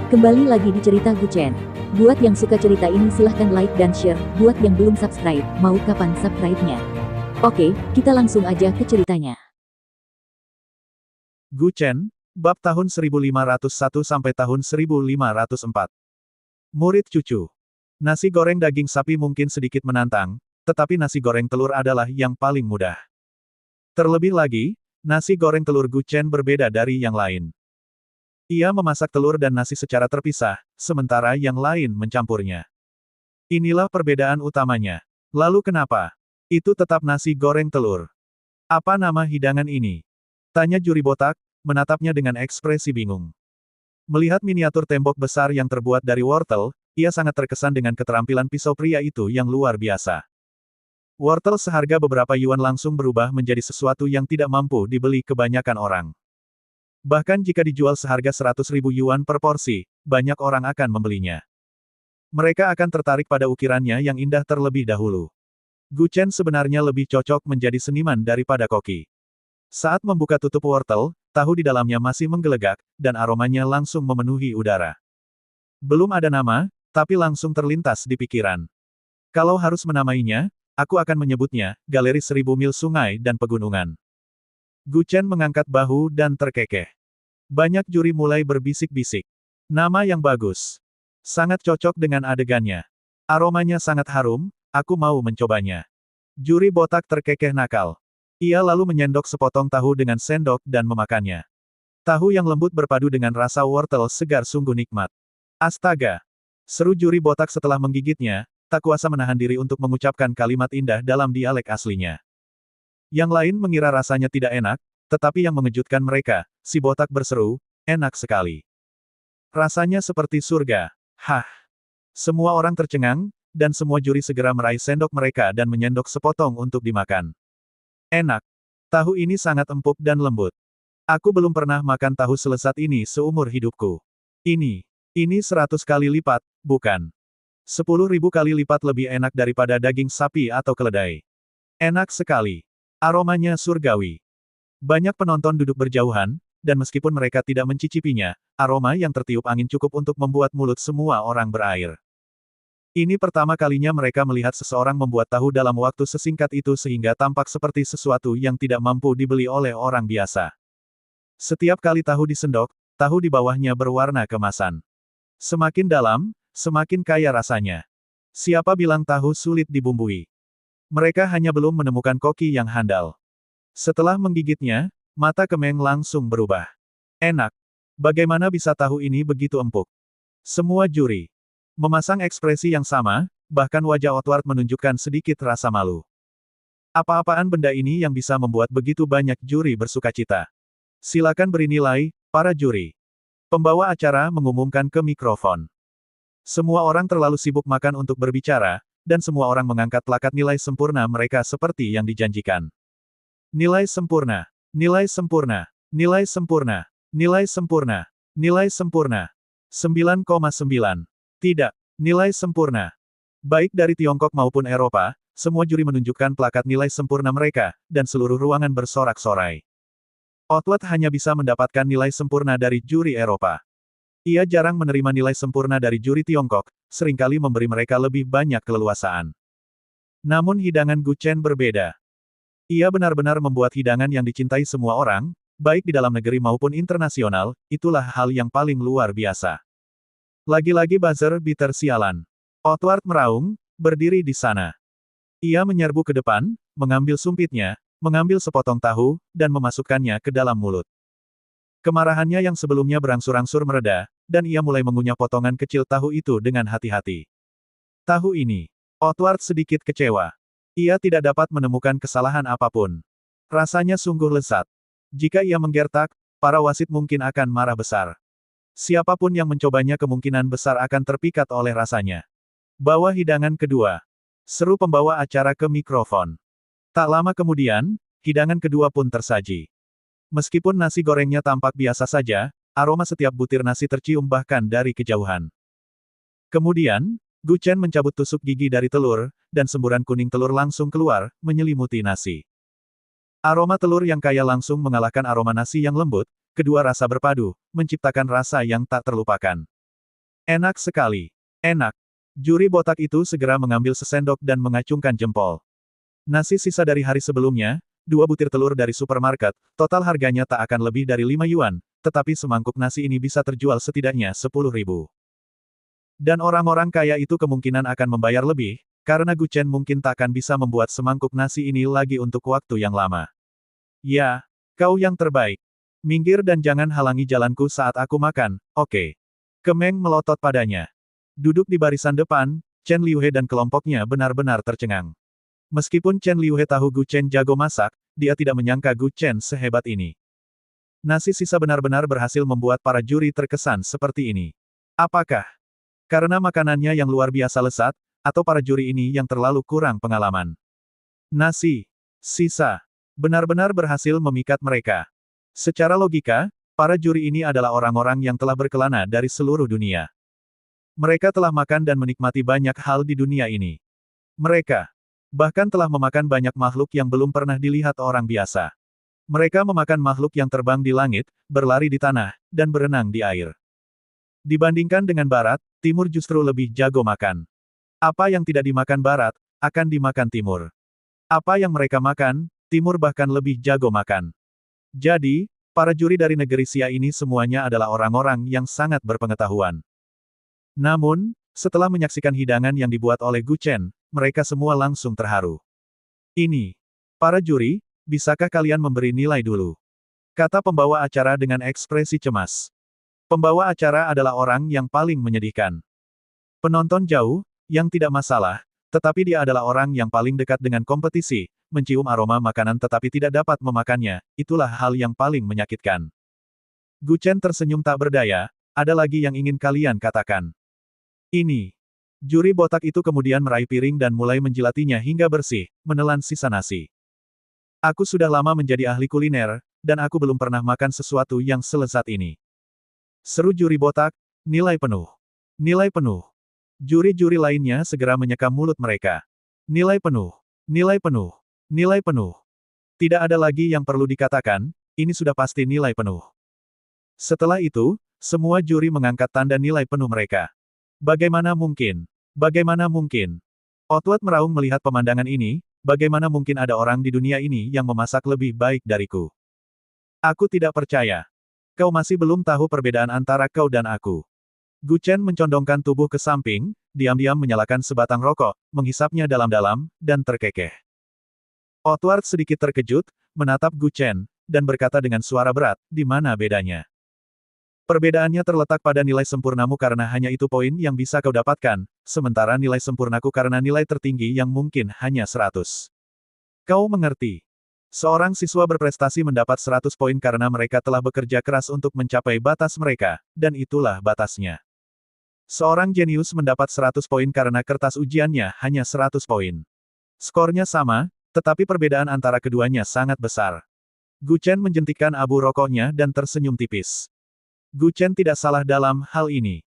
Kembali lagi di cerita Guchen. Buat yang suka cerita ini silahkan like dan share, buat yang belum subscribe, mau kapan subscribe-nya? Oke, kita langsung aja ke ceritanya. Guchen, bab tahun 1501 sampai tahun 1504. Murid cucu. Nasi goreng daging sapi mungkin sedikit menantang, tetapi nasi goreng telur adalah yang paling mudah. Terlebih lagi, nasi goreng telur Guchen berbeda dari yang lain. Ia memasak telur dan nasi secara terpisah, sementara yang lain mencampurnya. Inilah perbedaan utamanya. Lalu kenapa? Itu tetap nasi goreng telur. Apa nama hidangan ini? Tanya juri botak, menatapnya dengan ekspresi bingung. Melihat miniatur tembok besar yang terbuat dari wortel, ia sangat terkesan dengan keterampilan pisau pria itu yang luar biasa. Wortel seharga beberapa yuan langsung berubah menjadi sesuatu yang tidak mampu dibeli kebanyakan orang. Bahkan jika dijual seharga 100.000 yuan per porsi, banyak orang akan membelinya. Mereka akan tertarik pada ukirannya yang indah terlebih dahulu. Guchen sebenarnya lebih cocok menjadi seniman daripada koki. Saat membuka tutup wortel, tahu di dalamnya masih menggelegak, dan aromanya langsung memenuhi udara. Belum ada nama, tapi langsung terlintas di pikiran. Kalau harus menamainya, aku akan menyebutnya, Galeri 1000 Mil Sungai dan Pegunungan. Guchen mengangkat bahu dan terkekeh. Banyak juri mulai berbisik-bisik. Nama yang bagus. Sangat cocok dengan adegannya. Aromanya sangat harum, aku mau mencobanya. Juri botak terkekeh nakal. Ia lalu menyendok sepotong tahu dengan sendok dan memakannya. Tahu yang lembut berpadu dengan rasa wortel segar sungguh nikmat. Astaga! Seru juri botak setelah menggigitnya, tak kuasa menahan diri untuk mengucapkan kalimat indah dalam dialek aslinya. Yang lain mengira rasanya tidak enak, tetapi yang mengejutkan mereka, si botak berseru, enak sekali. Rasanya seperti surga. Hah! Semua orang tercengang, dan semua juri segera meraih sendok mereka dan menyendok sepotong untuk dimakan. Enak. Tahu ini sangat empuk dan lembut. Aku belum pernah makan tahu selezat ini seumur hidupku. Ini 100 kali lipat, bukan? 10.000 kali lipat lebih enak daripada daging sapi atau keledai. Enak sekali. Aromanya surgawi. Banyak penonton duduk berjauhan, dan meskipun mereka tidak mencicipinya, aroma yang tertiup angin cukup untuk membuat mulut semua orang berair. Ini pertama kalinya mereka melihat seseorang membuat tahu dalam waktu sesingkat itu sehingga tampak seperti sesuatu yang tidak mampu dibeli oleh orang biasa. Setiap kali tahu disendok, tahu di bawahnya berwarna kemasan. Semakin dalam, semakin kaya rasanya. Siapa bilang tahu sulit dibumbui? Mereka hanya belum menemukan koki yang handal. Setelah menggigitnya, mata Kemeng langsung berubah. Enak. Bagaimana bisa tahu ini begitu empuk? Semua juri memasang ekspresi yang sama, bahkan wajah Outward menunjukkan sedikit rasa malu. Apa-apaan benda ini yang bisa membuat begitu banyak juri bersukacita? Silakan beri nilai, para juri. Pembawa acara mengumumkan ke mikrofon. Semua orang terlalu sibuk makan untuk berbicara, dan semua orang mengangkat plakat nilai sempurna mereka seperti yang dijanjikan. Nilai sempurna, nilai sempurna, nilai sempurna, nilai sempurna, nilai sempurna. 9,9. Tidak, nilai sempurna. Baik dari Tiongkok maupun Eropa, semua juri menunjukkan plakat nilai sempurna mereka, dan seluruh ruangan bersorak-sorai. Outward hanya bisa mendapatkan nilai sempurna dari juri Eropa. Ia jarang menerima nilai sempurna dari juri Tiongkok, seringkali memberi mereka lebih banyak keleluasaan. Namun hidangan Guchen berbeda. Ia benar-benar membuat hidangan yang dicintai semua orang, baik di dalam negeri maupun internasional, itulah hal yang paling luar biasa. Lagi-lagi buzzer beater sialan. Outward meraung, berdiri di sana. Ia menyerbu ke depan, mengambil sumpitnya, mengambil sepotong tahu, dan memasukkannya ke dalam mulut. Kemarahannya yang sebelumnya berangsur-angsur mereda, dan ia mulai mengunyah potongan kecil tahu itu dengan hati-hati. Tahu ini. Outward sedikit kecewa. Ia tidak dapat menemukan kesalahan apapun. Rasanya sungguh lezat. Jika ia menggertak, para wasit mungkin akan marah besar. Siapapun yang mencobanya kemungkinan besar akan terpikat oleh rasanya. Bawa hidangan kedua. Seru pembawa acara ke mikrofon. Tak lama kemudian, hidangan kedua pun tersaji. Meskipun nasi gorengnya tampak biasa saja, aroma setiap butir nasi tercium bahkan dari kejauhan. Kemudian, Guchen mencabut tusuk gigi dari telur, dan semburan kuning telur langsung keluar, menyelimuti nasi. Aroma telur yang kaya langsung mengalahkan aroma nasi yang lembut, kedua rasa berpadu, menciptakan rasa yang tak terlupakan. Enak sekali. Enak. Juri botak itu segera mengambil sesendok dan mengacungkan jempol. Nasi sisa dari hari sebelumnya, 2 butir telur dari supermarket, total harganya tak akan lebih dari 5 yuan, tetapi semangkuk nasi ini bisa terjual setidaknya 10.000. Dan orang-orang kaya itu kemungkinan akan membayar lebih, karena Gu Chen mungkin tak akan bisa membuat semangkuk nasi ini lagi untuk waktu yang lama. Ya, kau yang terbaik. Minggir dan jangan halangi jalanku saat aku makan, oke? Kemeng melotot padanya. Duduk di barisan depan, Chen Liuhe dan kelompoknya benar-benar tercengang. Meskipun Chen Liuhe tahu Gu Chen jago masak, dia tidak menyangka Gu Chen sehebat ini. Nasi sisa benar-benar berhasil membuat para juri terkesan seperti ini. Apakah karena makanannya yang luar biasa lezat, atau para juri ini yang terlalu kurang pengalaman? Nasi sisa benar-benar berhasil memikat mereka. Secara logika, para juri ini adalah orang-orang yang telah berkelana dari seluruh dunia. Mereka telah makan dan menikmati banyak hal di dunia ini. Mereka bahkan telah memakan banyak makhluk yang belum pernah dilihat orang biasa. Mereka memakan makhluk yang terbang di langit, berlari di tanah, dan berenang di air. Dibandingkan dengan Barat, Timur justru lebih jago makan. Apa yang tidak dimakan Barat, akan dimakan Timur. Apa yang mereka makan, Timur bahkan lebih jago makan. Jadi, para juri dari negeri Xia ini semuanya adalah orang-orang yang sangat berpengetahuan. Namun, setelah menyaksikan hidangan yang dibuat oleh Gu Chen, mereka semua langsung terharu. Ini, para juri, bisakah kalian memberi nilai dulu? Kata pembawa acara dengan ekspresi cemas. Pembawa acara adalah orang yang paling menyedihkan. Penonton jauh, yang tidak masalah, tetapi dia adalah orang yang paling dekat dengan kompetisi, mencium aroma makanan tetapi tidak dapat memakannya, itulah hal yang paling menyakitkan. Gu Chen tersenyum tak berdaya, ada lagi yang ingin kalian katakan? Ini. Juri botak itu kemudian meraih piring dan mulai menjilatinya hingga bersih, menelan sisa nasi. Aku sudah lama menjadi ahli kuliner, dan aku belum pernah makan sesuatu yang selezat ini. Seru juri botak, nilai penuh. Nilai penuh. Juri-juri lainnya segera menyeka mulut mereka. Nilai penuh. Nilai penuh. Nilai penuh. Tidak ada lagi yang perlu dikatakan, ini sudah pasti nilai penuh. Setelah itu, semua juri mengangkat tanda nilai penuh mereka. Bagaimana mungkin? Bagaimana mungkin? Otwat meraung melihat pemandangan ini, bagaimana mungkin ada orang di dunia ini yang memasak lebih baik dariku? Aku tidak percaya. Kau masih belum tahu perbedaan antara kau dan aku. Gu Chen mencondongkan tubuh ke samping, diam-diam menyalakan sebatang rokok, menghisapnya dalam-dalam, dan terkekeh. Otward sedikit terkejut, menatap Gu Chen, dan berkata dengan suara berat, di mana bedanya? Perbedaannya terletak pada nilai sempurnamu karena hanya itu poin yang bisa kau dapatkan, sementara nilai sempurnaku karena nilai tertinggi yang mungkin hanya 100. Kau mengerti? Seorang siswa berprestasi mendapat 100 poin karena mereka telah bekerja keras untuk mencapai batas mereka, dan itulah batasnya. Seorang jenius mendapat 100 poin karena kertas ujiannya hanya 100 poin. Skornya sama, tetapi perbedaan antara keduanya sangat besar. Gu Chen menjentikkan abu rokoknya dan tersenyum tipis. Gu Chen tidak salah dalam hal ini.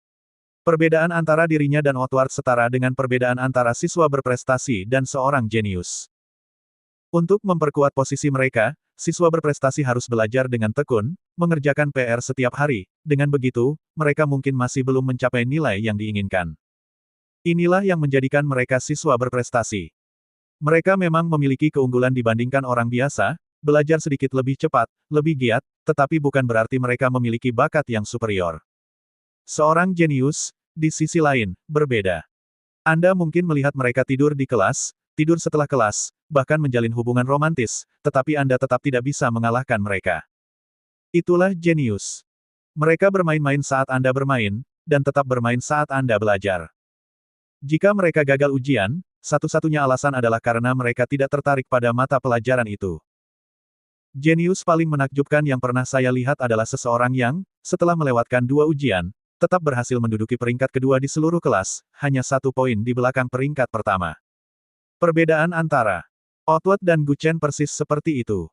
Perbedaan antara dirinya dan Otward setara dengan perbedaan antara siswa berprestasi dan seorang jenius. Untuk memperkuat posisi mereka, siswa berprestasi harus belajar dengan tekun, mengerjakan PR setiap hari, dengan begitu, mereka mungkin masih belum mencapai nilai yang diinginkan. Inilah yang menjadikan mereka siswa berprestasi. Mereka memang memiliki keunggulan dibandingkan orang biasa, belajar sedikit lebih cepat, lebih giat, tetapi bukan berarti mereka memiliki bakat yang superior. Seorang jenius, di sisi lain, berbeda. Anda mungkin melihat mereka tidur di kelas, tidur setelah kelas, bahkan menjalin hubungan romantis, tetapi Anda tetap tidak bisa mengalahkan mereka. Itulah jenius. Mereka bermain-main saat Anda bermain, dan tetap bermain saat Anda belajar. Jika mereka gagal ujian, satu-satunya alasan adalah karena mereka tidak tertarik pada mata pelajaran itu. Jenius paling menakjubkan yang pernah saya lihat adalah seseorang yang, setelah melewatkan 2 ujian, tetap berhasil menduduki peringkat kedua di seluruh kelas, hanya 1 poin di belakang peringkat pertama. Perbedaan antara Otward dan Gu Chen persis seperti itu.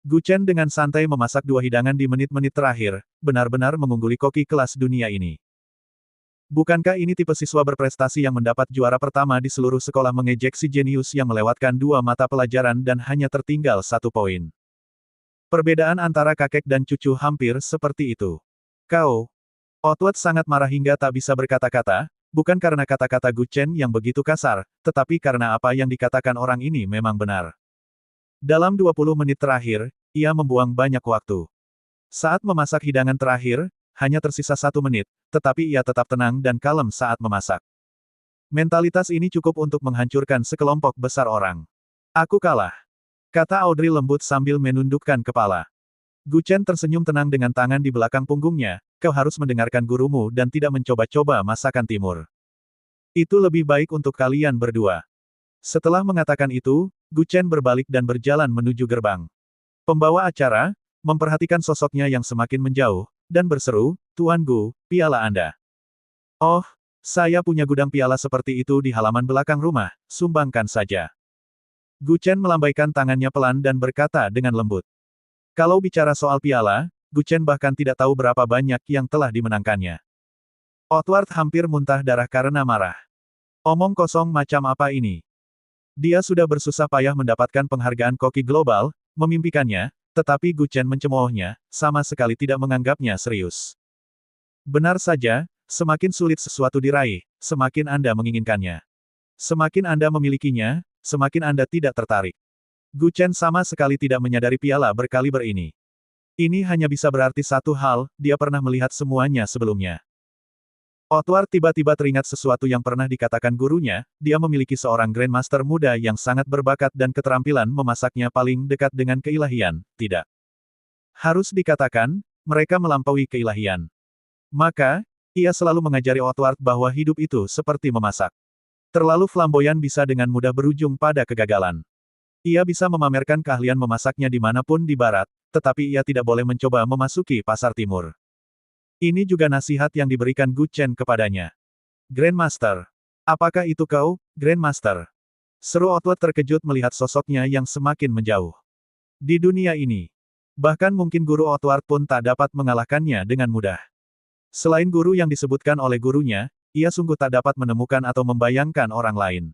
Gu Chen dengan santai memasak 2 hidangan di menit-menit terakhir, benar-benar mengungguli koki kelas dunia ini. Bukankah ini tipe siswa berprestasi yang mendapat juara pertama di seluruh sekolah mengejek si jenius yang melewatkan 2 mata pelajaran dan hanya tertinggal 1 poin? Perbedaan antara kakek dan cucu hampir seperti itu. Kau Otwat sangat marah hingga tak bisa berkata-kata, bukan karena kata-kata Gu Chen yang begitu kasar, tetapi karena apa yang dikatakan orang ini memang benar. Dalam 20 menit terakhir, ia membuang banyak waktu. Saat memasak hidangan terakhir, hanya tersisa 1 menit, tetapi ia tetap tenang dan kalem saat memasak. Mentalitas ini cukup untuk menghancurkan sekelompok besar orang. Aku kalah, kata Audrey lembut sambil menundukkan kepala. Gu Chen tersenyum tenang dengan tangan di belakang punggungnya, kau harus mendengarkan gurumu dan tidak mencoba-coba masakan timur. Itu lebih baik untuk kalian berdua. Setelah mengatakan itu, Gu Chen berbalik dan berjalan menuju gerbang. Pembawa acara, memperhatikan sosoknya yang semakin menjauh, dan berseru, Tuan Gu, piala Anda. Oh, saya punya gudang piala seperti itu di halaman belakang rumah, sumbangkan saja. Gu Chen melambaikan tangannya pelan dan berkata dengan lembut. Kalau bicara soal piala, Gu Chen bahkan tidak tahu berapa banyak yang telah dimenangkannya. Otward hampir muntah darah karena marah. Omong kosong macam apa ini? Dia sudah bersusah payah mendapatkan penghargaan koki global, memimpikannya, tetapi Gu Chen mencemoohnya, sama sekali tidak menganggapnya serius. Benar saja, semakin sulit sesuatu diraih, semakin Anda menginginkannya. Semakin Anda memilikinya, semakin Anda tidak tertarik. Gu Chen sama sekali tidak menyadari piala berkaliber ini. Ini hanya bisa berarti satu hal, dia pernah melihat semuanya sebelumnya. Otward tiba-tiba teringat sesuatu yang pernah dikatakan gurunya, dia memiliki seorang Grandmaster muda yang sangat berbakat dan keterampilan memasaknya paling dekat dengan keilahian, tidak. Harus dikatakan, mereka melampaui keilahian. Maka, ia selalu mengajari Otward bahwa hidup itu seperti memasak. Terlalu flamboyan bisa dengan mudah berujung pada kegagalan. Ia bisa memamerkan keahlian memasaknya dimanapun di barat, tetapi ia tidak boleh mencoba memasuki pasar timur. Ini juga nasihat yang diberikan Gu Chen kepadanya. Grandmaster. Apakah itu kau, Grandmaster? Seru Otward terkejut melihat sosoknya yang semakin menjauh. Di dunia ini, bahkan mungkin guru Otward pun tak dapat mengalahkannya dengan mudah. Selain guru yang disebutkan oleh gurunya, ia sungguh tak dapat menemukan atau membayangkan orang lain.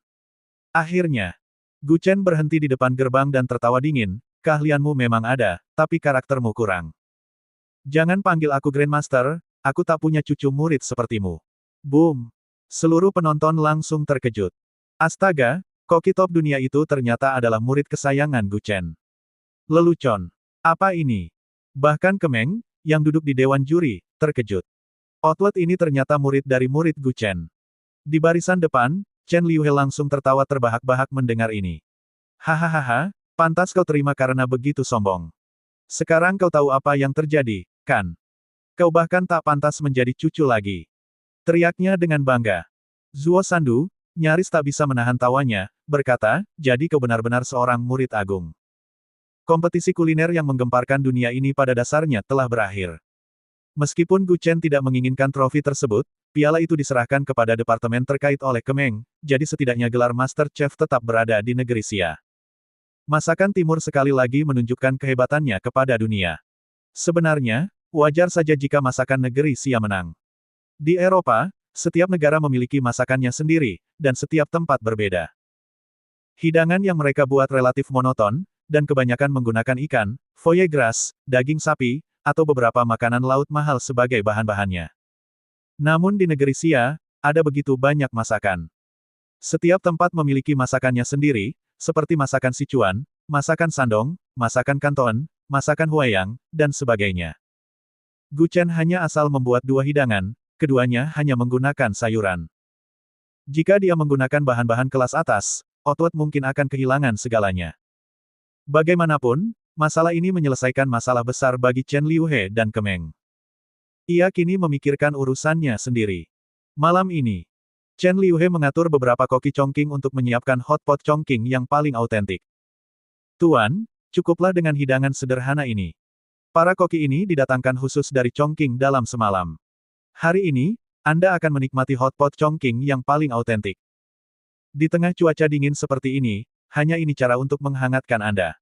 Akhirnya, Gu Chen berhenti di depan gerbang dan tertawa dingin, keahlianmu memang ada, tapi karaktermu kurang. Jangan panggil aku Grandmaster, aku tak punya cucu murid sepertimu. Boom! Seluruh penonton langsung terkejut. Astaga, koki top dunia itu ternyata adalah murid kesayangan Gu Chen. Lelucon. Apa ini? Bahkan Kemeng, yang duduk di dewan juri, terkejut. Otward ini ternyata murid dari murid Gu Chen. Di barisan depan, Chen Liuhe langsung tertawa terbahak-bahak mendengar ini. Hahaha, pantas kau terima karena begitu sombong. Sekarang kau tahu apa yang terjadi, kan? Kau bahkan tak pantas menjadi cucu lagi. Teriaknya dengan bangga. Zuo Sandu, nyaris tak bisa menahan tawanya, berkata, jadi kau benar-benar seorang murid agung. Kompetisi kuliner yang menggemparkan dunia ini pada dasarnya telah berakhir. Meskipun Gu Chen tidak menginginkan trofi tersebut, piala itu diserahkan kepada departemen terkait oleh Kemeng, jadi setidaknya gelar Master Chef tetap berada di negeri Xia. Masakan timur sekali lagi menunjukkan kehebatannya kepada dunia. Sebenarnya, wajar saja jika masakan negeri Xia menang. Di Eropa, setiap negara memiliki masakannya sendiri, dan setiap tempat berbeda. Hidangan yang mereka buat relatif monoton, dan kebanyakan menggunakan ikan, foie gras, daging sapi, atau beberapa makanan laut mahal sebagai bahan-bahannya. Namun di negeri Xia, ada begitu banyak masakan. Setiap tempat memiliki masakannya sendiri, seperti masakan Sichuan, masakan Shandong, masakan Kanton, masakan Huaiyang, dan sebagainya. Gu Chen hanya asal membuat 2 hidangan, keduanya hanya menggunakan sayuran. Jika dia menggunakan bahan-bahan kelas atas, Otward mungkin akan kehilangan segalanya. Bagaimanapun, masalah ini menyelesaikan masalah besar bagi Chen Liuhe dan Kemeng. Ia kini memikirkan urusannya sendiri. Malam ini, Chen Liuhe mengatur beberapa koki Chongqing untuk menyiapkan hotpot Chongqing yang paling autentik. Tuan, cukuplah dengan hidangan sederhana ini. Para koki ini didatangkan khusus dari Chongqing dalam semalam. Hari ini, Anda akan menikmati hotpot Chongqing yang paling autentik. Di tengah cuaca dingin seperti ini, hanya ini cara untuk menghangatkan Anda.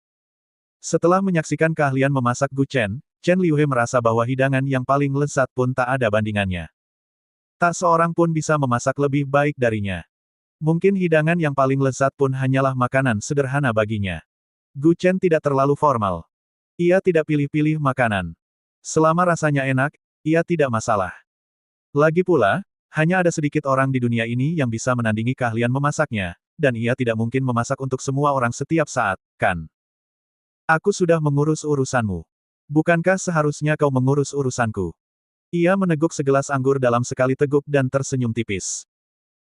Setelah menyaksikan keahlian memasak Gu Chen, Chen Liuhe merasa bahwa hidangan yang paling lezat pun tak ada bandingannya. Tak seorang pun bisa memasak lebih baik darinya. Mungkin hidangan yang paling lezat pun hanyalah makanan sederhana baginya. Gu Chen tidak terlalu formal. Ia tidak pilih-pilih makanan. Selama rasanya enak, ia tidak masalah. Lagi pula, hanya ada sedikit orang di dunia ini yang bisa menandingi keahlian memasaknya, dan ia tidak mungkin memasak untuk semua orang setiap saat, kan? Aku sudah mengurus urusanmu. Bukankah seharusnya kau mengurus urusanku? Ia meneguk segelas anggur dalam sekali teguk dan tersenyum tipis.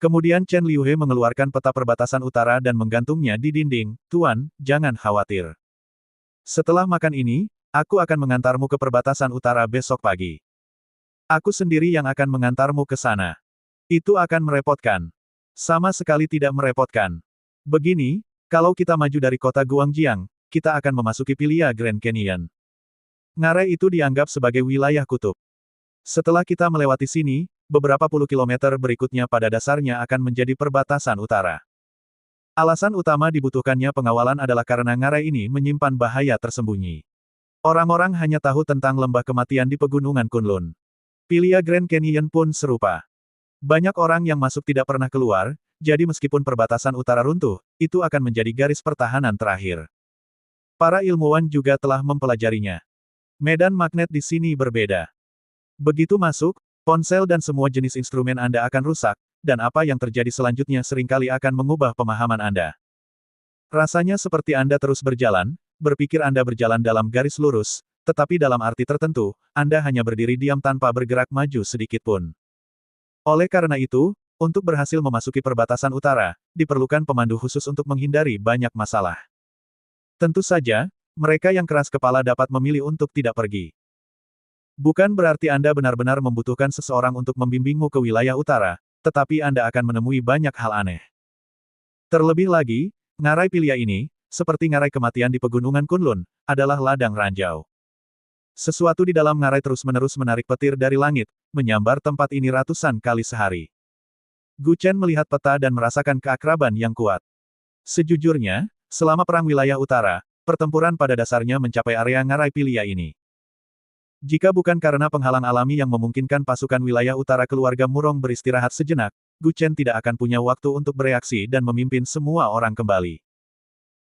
Kemudian Chen Liuhe mengeluarkan peta perbatasan utara dan menggantungnya di dinding. Tuan, jangan khawatir. Setelah makan ini, aku akan mengantarmu ke perbatasan utara besok pagi. Aku sendiri yang akan mengantarmu ke sana. Itu akan merepotkan. Sama sekali tidak merepotkan. Begini, kalau kita maju dari kota Guangjiang, kita akan memasuki Pilia Grand Canyon. Ngarai itu dianggap sebagai wilayah kutub. Setelah kita melewati sini, beberapa puluh kilometer berikutnya pada dasarnya akan menjadi perbatasan utara. Alasan utama dibutuhkannya pengawalan adalah karena ngarai ini menyimpan bahaya tersembunyi. Orang-orang hanya tahu tentang lembah kematian di pegunungan Kunlun. Pilia Grand Canyon pun serupa. Banyak orang yang masuk tidak pernah keluar, jadi meskipun perbatasan utara runtuh, itu akan menjadi garis pertahanan terakhir. Para ilmuwan juga telah mempelajarinya. Medan magnet di sini berbeda. Begitu masuk, ponsel dan semua jenis instrumen Anda akan rusak, dan apa yang terjadi selanjutnya seringkali akan mengubah pemahaman Anda. Rasanya seperti Anda terus berjalan, berpikir Anda berjalan dalam garis lurus, tetapi dalam arti tertentu, Anda hanya berdiri diam tanpa bergerak maju sedikit pun. Oleh karena itu, untuk berhasil memasuki perbatasan utara, diperlukan pemandu khusus untuk menghindari banyak masalah. Tentu saja, mereka yang keras kepala dapat memilih untuk tidak pergi. Bukan berarti Anda benar-benar membutuhkan seseorang untuk membimbingmu ke wilayah utara, tetapi Anda akan menemui banyak hal aneh. Terlebih lagi, ngarai Pilia ini, seperti ngarai kematian di pegunungan Kunlun, adalah ladang ranjau. Sesuatu di dalam ngarai terus-menerus menarik petir dari langit, menyambar tempat ini ratusan kali sehari. Gu Chen melihat peta dan merasakan keakraban yang kuat. Sejujurnya, selama Perang Wilayah Utara, pertempuran pada dasarnya mencapai area ngarai Pilia ini. Jika bukan karena penghalang alami yang memungkinkan pasukan wilayah utara keluarga Murong beristirahat sejenak, Gu Chen tidak akan punya waktu untuk bereaksi dan memimpin semua orang kembali.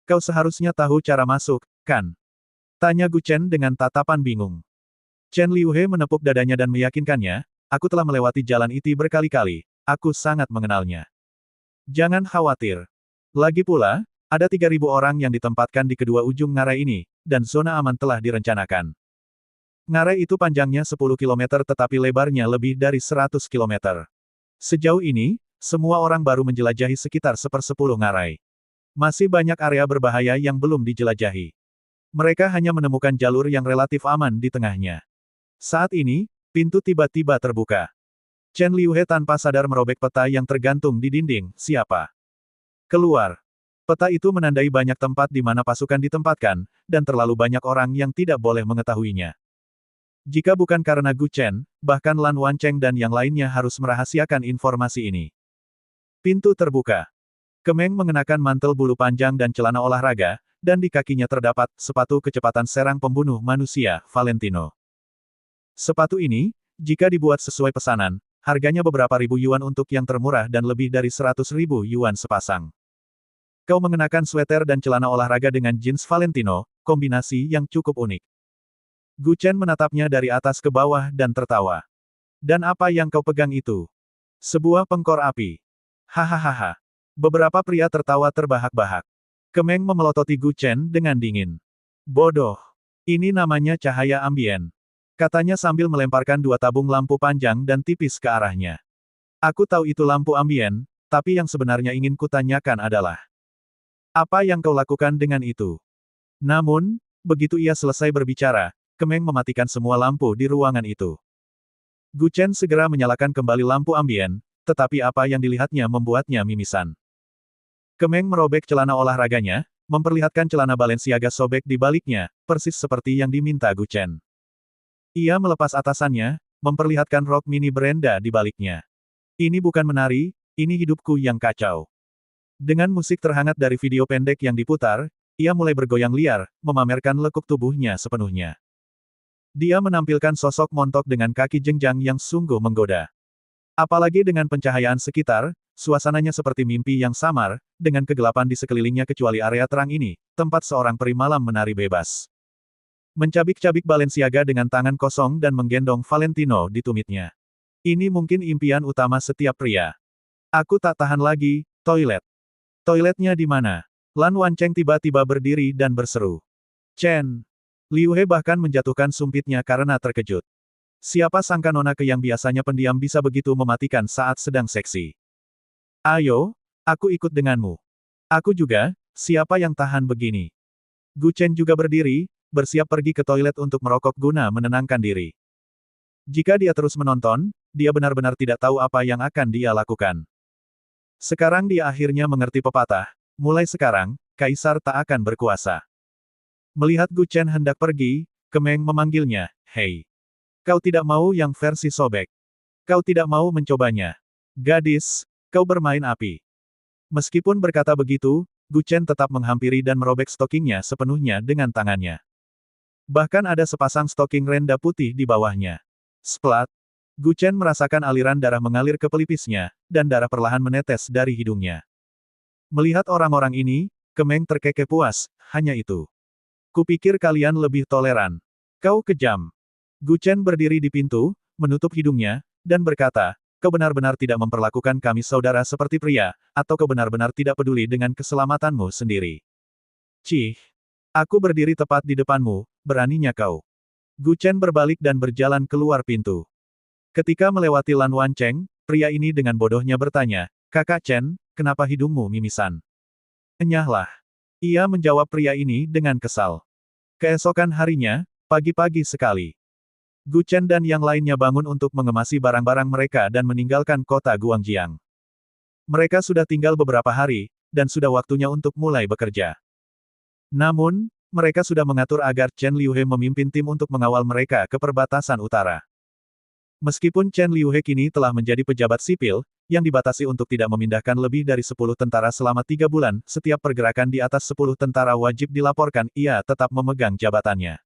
Kau seharusnya tahu cara masuk, kan? Tanya Gu Chen dengan tatapan bingung. Chen Liuhe menepuk dadanya dan meyakinkannya, aku telah melewati jalan itu berkali-kali, aku sangat mengenalnya. Jangan khawatir. Lagi pula, ada 3.000 orang yang ditempatkan di kedua ujung ngarai ini, dan zona aman telah direncanakan. Ngarai itu panjangnya 10 km tetapi lebarnya lebih dari 100 km. Sejauh ini, semua orang baru menjelajahi sekitar 1/10 ngarai. Masih banyak area berbahaya yang belum dijelajahi. Mereka hanya menemukan jalur yang relatif aman di tengahnya. Saat ini, pintu tiba-tiba terbuka. Chen Liuhe tanpa sadar merobek peta yang tergantung di dinding. Siapa? Keluar. Peta itu menandai banyak tempat di mana pasukan ditempatkan, dan terlalu banyak orang yang tidak boleh mengetahuinya. Jika bukan karena Gu Chen, bahkan Lan Wancheng dan yang lainnya harus merahasiakan informasi ini. Pintu terbuka. Kemeng mengenakan mantel bulu panjang dan celana olahraga, dan di kakinya terdapat sepatu kecepatan serang pembunuh manusia, Valentino. Sepatu ini, jika dibuat sesuai pesanan, harganya beberapa ribu yuan untuk yang termurah dan lebih dari 100.000 yuan sepasang. Kau mengenakan sweater dan celana olahraga dengan jeans Valentino, kombinasi yang cukup unik. Gu Chen menatapnya dari atas ke bawah dan tertawa. Dan apa yang kau pegang itu? Sebuah pengkor api. Hahaha. Beberapa pria tertawa terbahak-bahak. Kemeng memelototi Gu Chen dengan dingin. Bodoh. Ini namanya cahaya ambien. Katanya sambil melemparkan 2 tabung lampu panjang dan tipis ke arahnya. Aku tahu itu lampu ambien, tapi yang sebenarnya ingin kutanyakan adalah, apa yang kau lakukan dengan itu? Namun, begitu ia selesai berbicara, Kemeng mematikan semua lampu di ruangan itu. Gu Chen segera menyalakan kembali lampu ambien, tetapi apa yang dilihatnya membuatnya mimisan. Kemeng merobek celana olahraganya, memperlihatkan celana Balenciaga sobek di baliknya, persis seperti yang diminta Gu Chen. Ia melepas atasannya, memperlihatkan rok mini Brenda di baliknya. Ini bukan menari, ini hidupku yang kacau. Dengan musik terhangat dari video pendek yang diputar, ia mulai bergoyang liar, memamerkan lekuk tubuhnya sepenuhnya. Dia menampilkan sosok montok dengan kaki jenjang yang sungguh menggoda. Apalagi dengan pencahayaan sekitar, suasananya seperti mimpi yang samar, dengan kegelapan di sekelilingnya kecuali area terang ini, tempat seorang peri malam menari bebas. Mencabik-cabik Balenciaga dengan tangan kosong dan menggendong Valentino di tumitnya. Ini mungkin impian utama setiap pria. Aku tak tahan lagi, toilet. Toiletnya di mana? Lan Wancheng tiba-tiba berdiri dan berseru. Chen. Liu He bahkan menjatuhkan sumpitnya karena terkejut. Siapa sangka nona ke yang biasanya pendiam bisa begitu mematikan saat sedang seksi. Ayo, aku ikut denganmu. Aku juga, siapa yang tahan begini? Gu Chen juga berdiri, bersiap pergi ke toilet untuk merokok guna menenangkan diri. Jika dia terus menonton, dia benar-benar tidak tahu apa yang akan dia lakukan. Sekarang dia akhirnya mengerti pepatah, mulai sekarang, kaisar tak akan berkuasa. Melihat Gu Chen hendak pergi, Kemeng memanggilnya, hei. Kau tidak mau yang versi sobek. Kau tidak mau mencobanya. Gadis, kau bermain api. Meskipun berkata begitu, Gu Chen tetap menghampiri dan merobek stokingnya sepenuhnya dengan tangannya. Bahkan ada sepasang stoking renda putih di bawahnya. Splat. Gu Chen merasakan aliran darah mengalir ke pelipisnya, dan darah perlahan menetes dari hidungnya. Melihat orang-orang ini, Kemeng terkekeh puas, hanya itu. Kupikir kalian lebih toleran. Kau kejam. Gu Chen berdiri di pintu, menutup hidungnya, dan berkata, kau benar-benar tidak memperlakukan kami saudara seperti pria, atau kau benar-benar tidak peduli dengan keselamatanmu sendiri. Cih. Aku berdiri tepat di depanmu, beraninya kau. Gu Chen berbalik dan berjalan keluar pintu. Ketika melewati Lan Wancheng, pria ini dengan bodohnya bertanya, Kakak Chen, kenapa hidungmu mimisan? Enyahlah. Ia menjawab pria ini dengan kesal. Keesokan harinya, pagi-pagi sekali. Gu Chen dan yang lainnya bangun untuk mengemasi barang-barang mereka dan meninggalkan kota Guangjiang. Mereka sudah tinggal beberapa hari, dan sudah waktunya untuk mulai bekerja. Namun, mereka sudah mengatur agar Chen Liuhe memimpin tim untuk mengawal mereka ke perbatasan utara. Meskipun Chen Liuhe kini telah menjadi pejabat sipil, yang dibatasi untuk tidak memindahkan lebih dari 10 tentara selama 3 bulan, setiap pergerakan di atas 10 tentara wajib dilaporkan, ia tetap memegang jabatannya.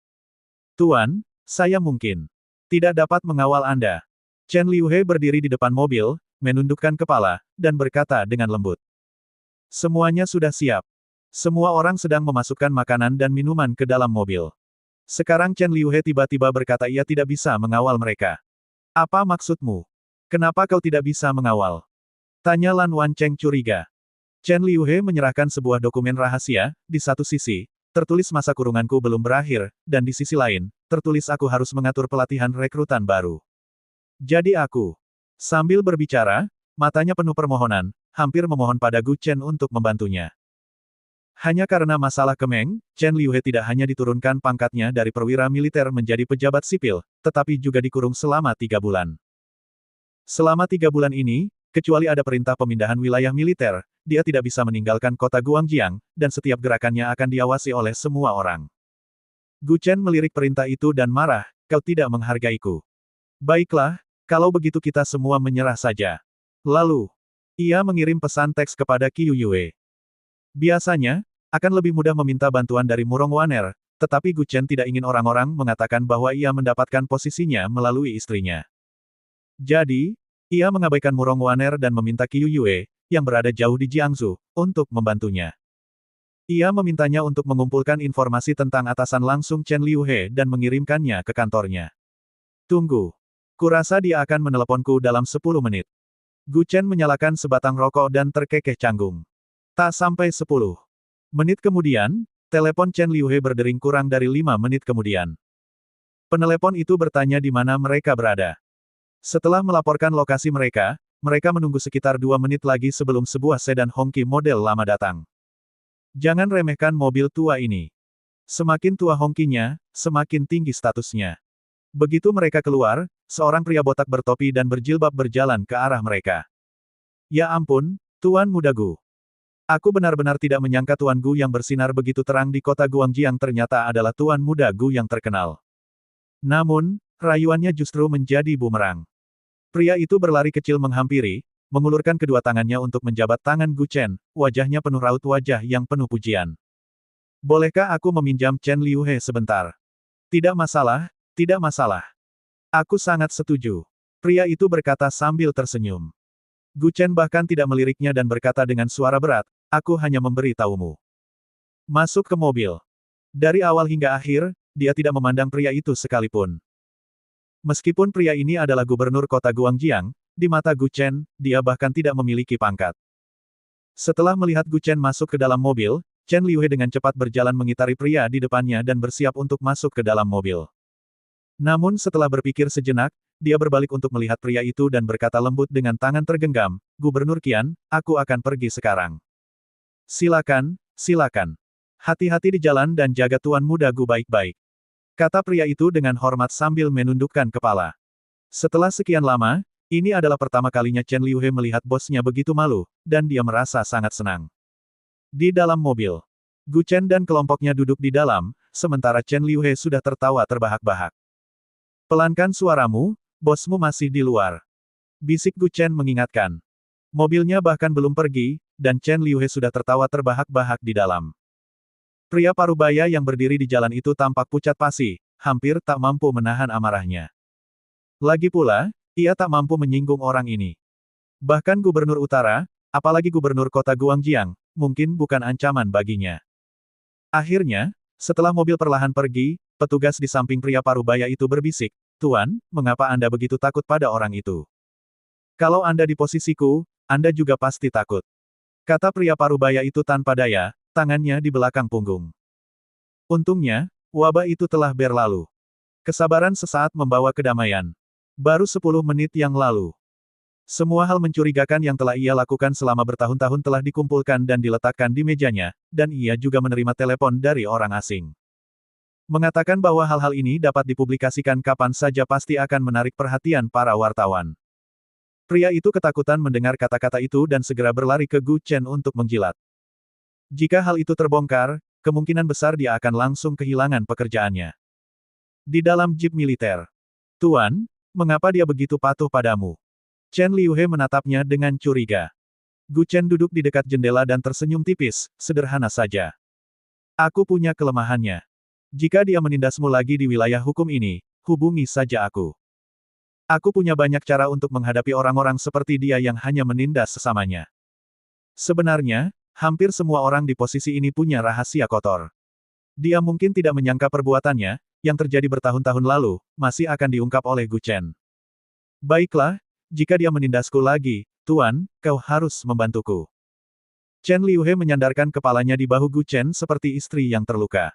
Tuan, saya mungkin tidak dapat mengawal Anda. Chen Liuhe berdiri di depan mobil, menundukkan kepala, dan berkata dengan lembut. Semuanya sudah siap. Semua orang sedang memasukkan makanan dan minuman ke dalam mobil. Sekarang Chen Liuhe tiba-tiba berkata ia tidak bisa mengawal mereka. Apa maksudmu? Kenapa kau tidak bisa mengawal? Tanya Lan Wancheng curiga. Chen Liuhe menyerahkan sebuah dokumen rahasia, di satu sisi, tertulis masa kurunganku belum berakhir, dan di sisi lain, tertulis aku harus mengatur pelatihan rekrutan baru. Jadi aku. Sambil berbicara, matanya penuh permohonan, hampir memohon pada Gu Chen untuk membantunya. Hanya karena masalah Kemeng, Chen Liuhe tidak hanya diturunkan pangkatnya dari perwira militer menjadi pejabat sipil, tetapi juga dikurung selama 3 bulan. Selama 3 bulan ini, kecuali ada perintah pemindahan wilayah militer, dia tidak bisa meninggalkan kota Guangjiang, dan setiap gerakannya akan diawasi oleh semua orang. Gu Chen melirik perintah itu dan marah, kau tidak menghargaiku. Baiklah, kalau begitu kita semua menyerah saja. Lalu, ia mengirim pesan teks kepada Qiu Yue. Biasanya, akan lebih mudah meminta bantuan dari Murong Waner, tetapi Gu Chen tidak ingin orang-orang mengatakan bahwa ia mendapatkan posisinya melalui istrinya. Jadi, ia mengabaikan Murong Waner dan meminta Qiu Yue, yang berada jauh di Jiangsu, untuk membantunya. Ia memintanya untuk mengumpulkan informasi tentang atasan langsung Chen Liuhe dan mengirimkannya ke kantornya. Tunggu. Kurasa dia akan meneleponku dalam 10 menit. Gu Chen menyalakan sebatang rokok dan terkekeh canggung. Tak sampai 10 menit kemudian, telepon Chen Liuhe berdering kurang dari 5 menit kemudian. Penelepon itu bertanya di mana mereka berada. Setelah melaporkan lokasi mereka, mereka menunggu sekitar 2 menit lagi sebelum sebuah sedan Hongqi model lama datang. Jangan remehkan mobil tua ini. Semakin tua Hongqinya, semakin tinggi statusnya. Begitu mereka keluar, seorang pria botak bertopi dan berjilbab berjalan ke arah mereka. Ya ampun, Tuan Muda Gu. Aku benar-benar tidak menyangka Tuan Gu yang bersinar begitu terang di kota Guangjiang ternyata adalah Tuan Muda Gu yang terkenal. Namun, rayuannya justru menjadi bumerang. Pria itu berlari kecil menghampiri, mengulurkan kedua tangannya untuk menjabat tangan Gu Chen, wajahnya penuh raut wajah yang penuh pujian. Bolehkah aku meminjam Chen Liuhe sebentar? Tidak masalah, tidak masalah. Aku sangat setuju. Pria itu berkata sambil tersenyum. Gu Chen bahkan tidak meliriknya dan berkata dengan suara berat, aku hanya memberi tahumu. Masuk ke mobil. Dari awal hingga akhir, dia tidak memandang pria itu sekalipun. Meskipun pria ini adalah gubernur kota Guangjiang, di mata Gu Chen, dia bahkan tidak memiliki pangkat. Setelah melihat Gu Chen masuk ke dalam mobil, Chen Liuhe dengan cepat berjalan mengitari pria di depannya dan bersiap untuk masuk ke dalam mobil. Namun setelah berpikir sejenak, dia berbalik untuk melihat pria itu dan berkata lembut dengan tangan tergenggam, "Gubernur Qian, aku akan pergi sekarang. Silakan, silakan. Hati-hati di jalan dan jaga tuan muda Gu baik-baik," kata pria itu dengan hormat sambil menundukkan kepala. Setelah sekian lama, ini adalah pertama kalinya Chen Liuhe melihat bosnya begitu malu, dan dia merasa sangat senang. Di dalam mobil, Gu Chen dan kelompoknya duduk di dalam, sementara Chen Liuhe sudah tertawa terbahak-bahak. "Pelankan suaramu, bosmu masih di luar," bisik Gu Chen mengingatkan. Mobilnya bahkan belum pergi, dan Chen Liuhe sudah tertawa terbahak-bahak di dalam. Pria parubaya yang berdiri di jalan itu tampak pucat pasi, hampir tak mampu menahan amarahnya. Lagi pula, ia tak mampu menyinggung orang ini. Bahkan gubernur utara, apalagi gubernur kota Guangjiang, mungkin bukan ancaman baginya. Akhirnya, setelah mobil perlahan pergi, petugas di samping pria parubaya itu berbisik, "Tuan, mengapa Anda begitu takut pada orang itu? Kalau Anda di posisiku, Anda juga pasti takut," kata pria parubaya itu tanpa daya, tangannya di belakang punggung. Untungnya, wabah itu telah berlalu. Kesabaran sesaat membawa kedamaian. Baru 10 menit yang lalu, semua hal mencurigakan yang telah ia lakukan selama bertahun-tahun telah dikumpulkan dan diletakkan di mejanya, dan ia juga menerima telepon dari orang asing. Mengatakan bahwa hal-hal ini dapat dipublikasikan kapan saja pasti akan menarik perhatian para wartawan. Pria itu ketakutan mendengar kata-kata itu dan segera berlari ke Gu Chen untuk menjilat. Jika hal itu terbongkar, kemungkinan besar dia akan langsung kehilangan pekerjaannya. Di dalam jeep militer. "Tuan, mengapa dia begitu patuh padamu?" Chen Liuhe menatapnya dengan curiga. Gu Chen duduk di dekat jendela dan tersenyum tipis, sederhana saja. "Aku punya kelemahannya. Jika dia menindasmu lagi di wilayah hukum ini, hubungi saja aku. Aku punya banyak cara untuk menghadapi orang-orang seperti dia yang hanya menindas sesamanya." Sebenarnya, hampir semua orang di posisi ini punya rahasia kotor. Dia mungkin tidak menyangka perbuatannya, yang terjadi bertahun-tahun lalu, masih akan diungkap oleh Gu Chen. "Baiklah, jika dia menindasku lagi, Tuan, kau harus membantuku." Chen Liuhe menyandarkan kepalanya di bahu Gu Chen seperti istri yang terluka.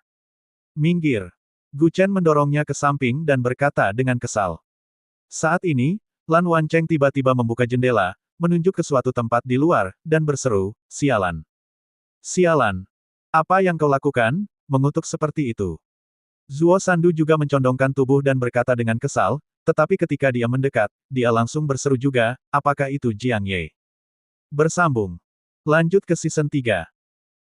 "Minggir." Gu Chen mendorongnya ke samping dan berkata dengan kesal. Saat ini, Lan Wancheng tiba-tiba membuka jendela, menunjuk ke suatu tempat di luar, dan berseru, "Sialan. Sialan. Apa yang kau lakukan, mengutuk seperti itu?" Zuo Sandu juga mencondongkan tubuh dan berkata dengan kesal, tetapi ketika dia mendekat, dia langsung berseru juga, "Apakah itu Jiang Ye?" Bersambung. Lanjut ke season 3.